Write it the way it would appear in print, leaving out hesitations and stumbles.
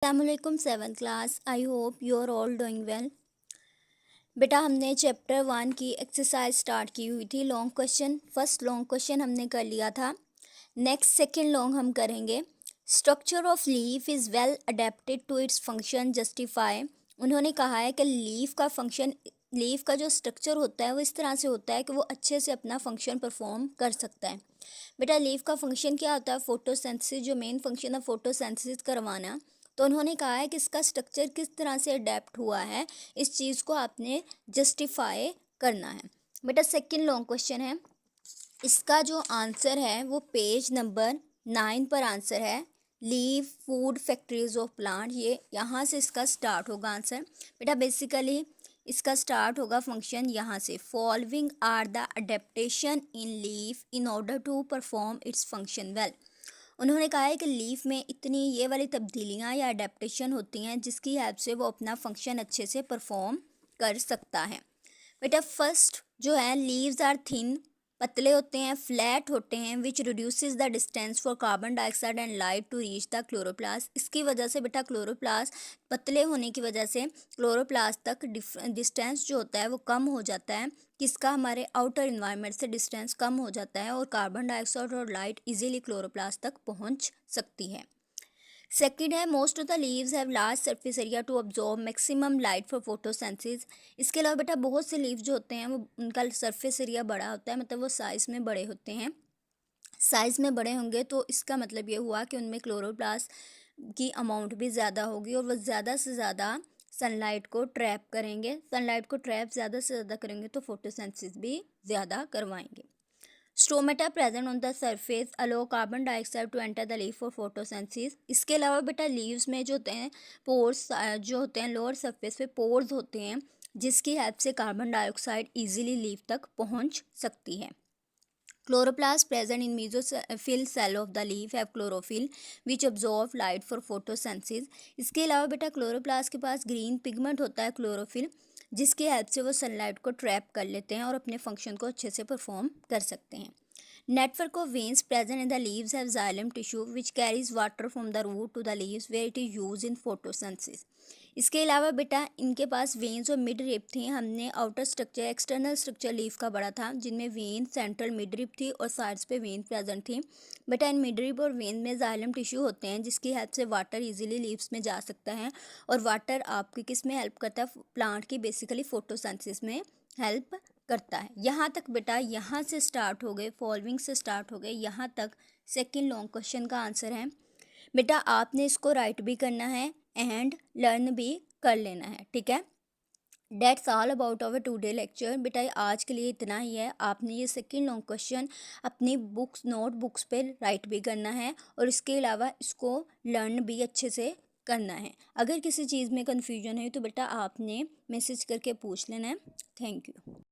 अस्सलामुअलैकुम 7th class. I hope you are all doing well. बेटा हमने चैप्टर 1 की एक्सरसाइज स्टार्ट की हुई थी। Long question, first long question हमने कर लिया था। नेक्स्ट सेकंड लॉन्ग हम करेंगे। Structure of leaf is well adapted to its function justify. उन्होंने कहा है कि लीफ का जो स्ट्रक्चर होता है वो इस तरह से होता है कि वो अच्छे से अपना फंक्शन परफॉर्म कर सकता है। बेटा लीफ का फंक्शन क्या होता है? फोटोसिंथेसिस, जो मेन फंक्शन है फोटोसिंथेसिस करवाना। तो उन्होंने कहा है कि इसका स्ट्रक्चर किस तरह से अडेप्ट हुआ है, इस चीज़ को आपने जस्टिफाई करना है। बेटा सेकंड लॉन्ग क्वेश्चन है, इसका जो आंसर है वो पेज नंबर 9 पर आंसर है। Leave food factories of plant, ये यहाँ से इसका स्टार्ट होगा आंसर। बेटा बेसिकली इसका स्टार्ट होगा फंक्शन यहाँ से। Following are the adaptation in leaf in order to perform its function well. उन्होंने कहा है कि लीफ में इतनी ये वाली तब्दीलियाँ या अडेप्टेशन होती हैं जिसकी हेल्प से वो अपना फंक्शन अच्छे से परफॉर्म कर सकता है। बेटा फर्स्ट जो है, लीव्स आर थिन, पतले होते हैं, फ्लैट होते हैं, which reduces the distance for carbon dioxide and light to reach the chloroplast. इसकी वजह से बेटा क्लोरोप्लास्ट पतले होने की वजह से क्लोरोप्लास्ट तक डिस्टेंस जो होता है वो कम हो जाता है। किसका? हमारे आउटर इन्वायरमेंट से डिस्टेंस कम हो जाता है और कार्बन डाइऑक्साइड और लाइट इजीली क्लोरोप्लास्ट तक पहुंच सकती है। सेकेंड है, most of the leaves have large surface area to absorb maximum light for photosynthesis. इसके अलावा बेटा बहुत से लीव्स जो होते हैं वो उनका सरफेस एरिया बड़ा होता है, मतलब वो साइज़ में बड़े होते हैं। साइज़ में बड़े होंगे तो इसका मतलब ये हुआ कि उनमें क्लोरोप्लास्ट की अमाउंट भी ज़्यादा होगी और वो ज़्यादा से ज़्यादा सनलाइट को ट्रैप करेंगे। सनलाइट को ट्रैप ज़्यादा से ज़्यादा करेंगे तो फोटोसिंथेसिस भी ज़्यादा करवाएंगे। Stomata present on the surface allow carbon dioxide to enter the leaf for photosynthesis. इसके अलावा बेटा लीव्स में जो होते हैं पोर्स जो होते हैं लोअर सरफेस पे पोर्स होते हैं जिसकी हेल्प से कार्बन डाइऑक्साइड इजीली लीफ तक पहुंच सकती है। Chloroplast present in mesophyll cell of the leaf have chlorophyll which absorb light for photosynthesis। इसके अलावा बेटा क्लोरोप्लास्ट के पास ग्रीन पिगमेंट होता है क्लोरोफिल, जिसकी हेल्प से वो सनलाइट को ट्रैप कर लेते हैं और अपने फंक्शन को अच्छे से परफॉर्म कर सकते हैं। Network of veins present in the leaves have xylem tissue which carries water from the root to the leaves where it is use in photosynthesis. इसके अलावा बेटा इनके पास वेन्स और मिड रिप थी। हमने outer structure external structure leaf का बड़ा था जिनमें वेन सेंट्रल मिड रिप थी और साइड्स पे वेन प्रेजेंट थी। बेटा इन मिड रिप और वेन में जाइलम टिश्यू होते हैं जिसकी हेल्प से वाटर इजीली लीव्स में जा सकता है और वाटर आपकी किस में हेल्प करता है? प्लांट की बेसिकली फोटोसिंथेसिस में हेल्प करता है। यहाँ तक बेटा यहाँ से स्टार्ट हो गए, फॉलोइंग से स्टार्ट हो गए, यहाँ तक सेकंड लॉन्ग क्वेश्चन का आंसर है। बेटा आपने इसको राइट भी करना है एंड लर्न भी कर लेना है, ठीक है। That's all about our today lecture. बेटा आज के लिए इतना ही है। आपने ये सेकंड लॉन्ग क्वेश्चन अपनी बुक्स नोटबुक्स पे राइट भी करना है और इसके अलावा इसको लर्न भी अच्छे से करना है। अगर किसी चीज़ में कन्फ्यूजन है तो बेटा आपने मैसेज करके पूछ लेना है। Thank you.